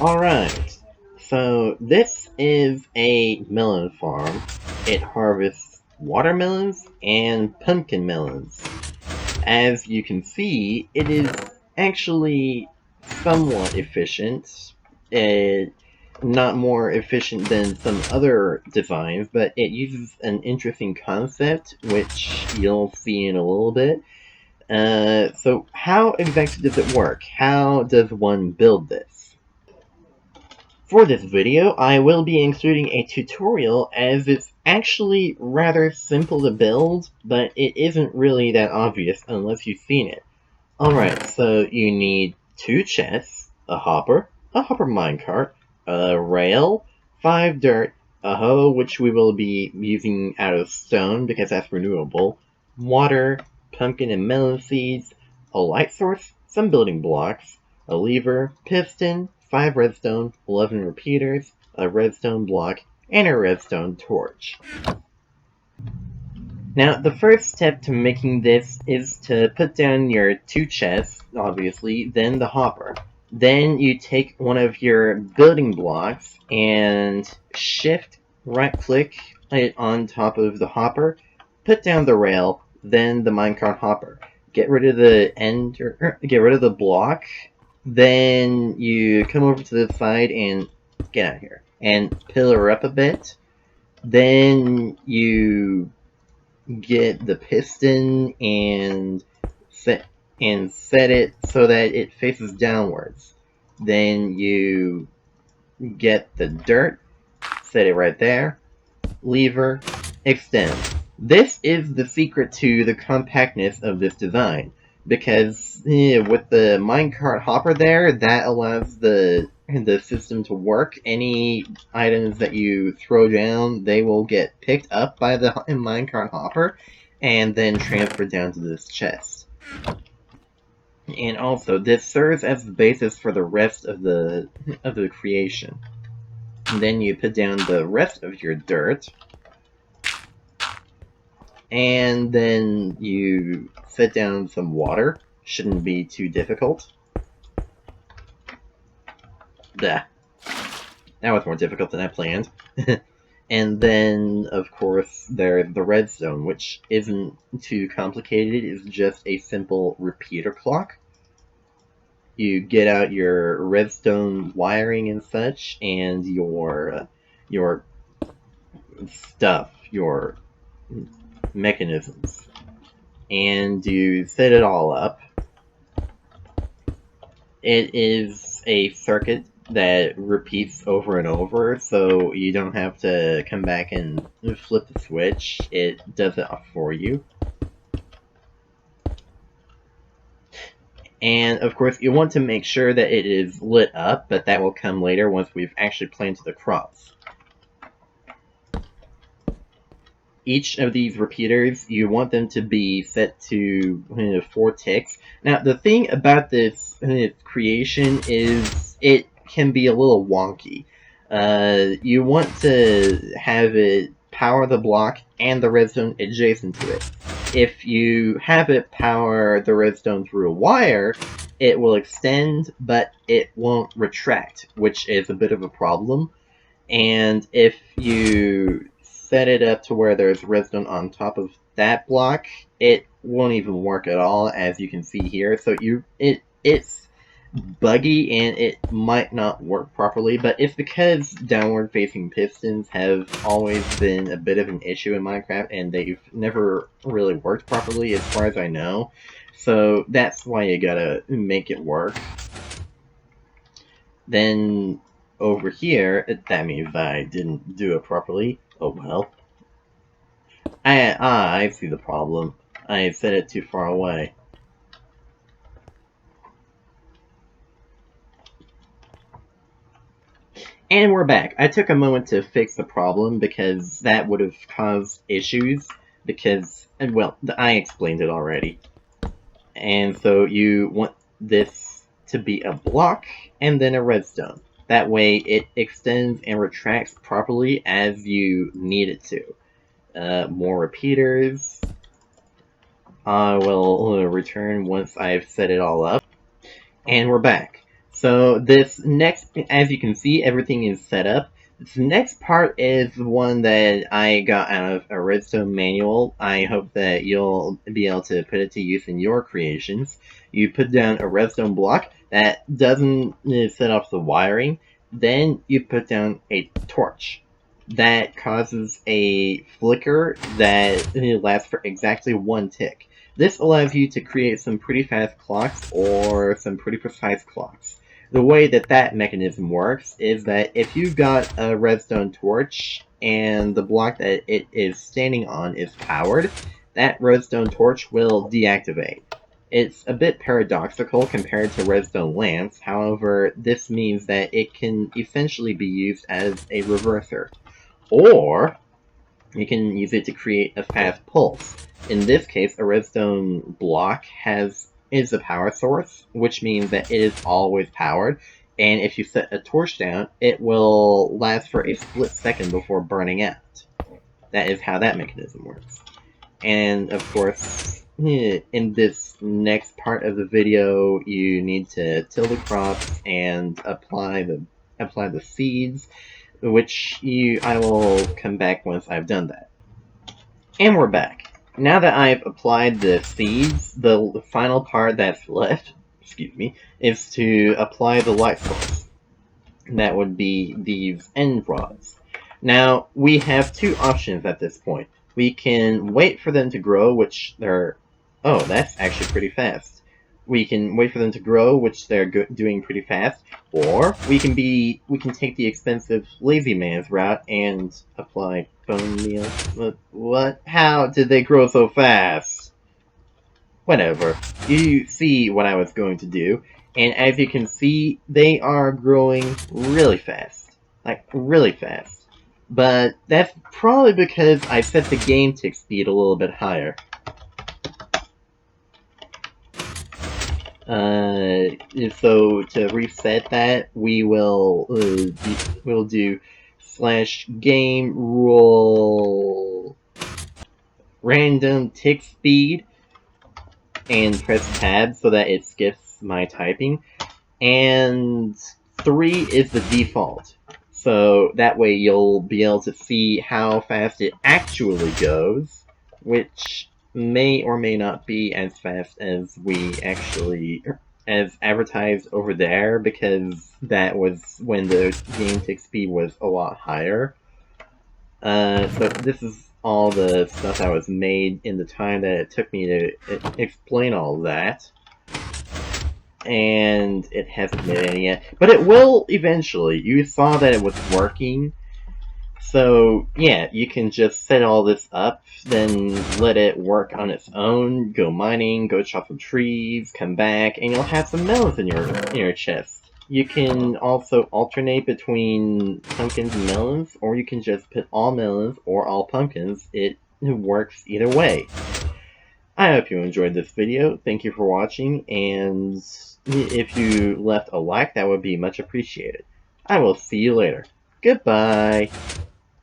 Alright, so this is a melon farm. It harvests watermelons and pumpkin melons. As you can see, it is actually somewhat efficient. It, not more efficient than some other designs, but it uses an interesting concept, which you'll see in a little bit. So how exactly does it work? How does one build this? For this video, I will be including a tutorial as it's actually rather simple to build, but it isn't really that obvious unless you've seen it. Alright, so you need 2 chests, a hopper minecart, a rail, 5 dirt, a hoe which we will be using out of stone because that's renewable, water, pumpkin and melon seeds, a light source, some building blocks, a lever, piston, 5 redstone, 11 repeaters, a redstone block, and a redstone torch. Now, the first step to making this is to put down your 2 chests, obviously, then the hopper. Then you take one of your building blocks and shift right-click it on top of the hopper, put down the rail, then the minecart hopper. Get rid of the get rid of the block, then you come over to the side and get out of here and pillar up a bit. Then you get the piston and set it so that it faces downwards. Then you get the dirt, set it right there, lever, extend. This is the secret to the compactness of this design, because with the minecart hopper there, that allows the system to work. Any items that you throw down, they will get picked up by the minecart hopper and then transferred down to this chest. And also, this serves as the basis for the rest of the creation. And then you put down the rest of your dirt, and then you set down some water. Shouldn't be too difficult. That was more difficult than I planned. And then, of course, there's the redstone, which isn't too complicated. It's just a simple repeater clock. You get out your redstone wiring and such, and your stuff, your mechanisms, and you set it all up. It is a circuit that repeats over and over, so you don't have to come back and flip the switch. It does it for you. And of course, you want to make sure that it is lit up, but that will come later once we've actually planted the crops. Each of these repeaters, you want them to be set to 4 ticks. Now, the thing about this creation is it can be a little wonky. You want to have it power the block and the redstone adjacent to it. If you have it power the redstone through a wire, it will extend, but it won't retract, which is a bit of a problem. And if you set it up to where there's redstone on top of that block, it won't even work at all, as you can see here. So it's buggy and it might not work properly, but it's because downward facing pistons have always been a bit of an issue in Minecraft, and they've never really worked properly as far as I know. So that's why you gotta make it work. Then over here, that means I didn't do it properly. Oh well. I see the problem. I set it too far away. And we're back. I took a moment to fix the problem because that would have caused issues because, well, I explained it already. And so you want this to be a block and then a redstone. That way it extends and retracts properly as you need it to. More repeaters. I will return once I've set it all up. And we're back. So this next, as you can see, everything is set up. This next part is one that I got out of a redstone manual. I hope that you'll be able to put it to use in your creations. You put down a redstone block that doesn't set off the wiring. Then you put down a torch that causes a flicker that lasts for exactly 1 tick. This allows you to create some pretty fast clocks or some pretty precise clocks. The way that that mechanism works is that if you've got a redstone torch and the block that it is standing on is powered, that redstone torch will deactivate. It's a bit paradoxical compared to redstone lamps, however, this means that it can essentially be used as a reverser. Or you can use it to create a fast pulse. In this case, a redstone block is a power source, which means that it is always powered, and if you set a torch down, it will last for a split second before burning out. That is how that mechanism works. And of course, in this next part of the video, you need to till the crops and apply the seeds, which I will come back once I've done that. And we're back. Now that I've applied the seeds, the final part that's left, is to apply the light source. That would be these end rods. Now, we have two options at this point. We can wait for them to grow, which they're... Oh, that's actually pretty fast. We can wait for them to grow, which they're doing pretty fast, or we can take the expensive lazy man's route and apply bone meal. What? How did they grow so fast? Whatever. You see what I was going to do, and as you can see, they are growing really fast. Like, really fast. But that's probably because I set the game tick speed a little bit higher. So to reset that, we'll do /game rule random tick speed and press tab so that it skips my typing. And 3 is the default. So that way you'll be able to see how fast it actually goes, which may or may not be as fast as as advertised over there, because that was when the game tick speed was a lot higher. So this is all the stuff that was made in the time that it took me to explain all that. And it hasn't made any yet. But it will eventually. You saw that it was working. So, yeah, you can just set all this up, then let it work on its own, go mining, go chop some trees, come back, and you'll have some melons in your chest. You can also alternate between pumpkins and melons, or you can just put all melons or all pumpkins. It works either way. I hope you enjoyed this video. Thank you for watching, and if you left a like, that would be much appreciated. I will see you later. Goodbye!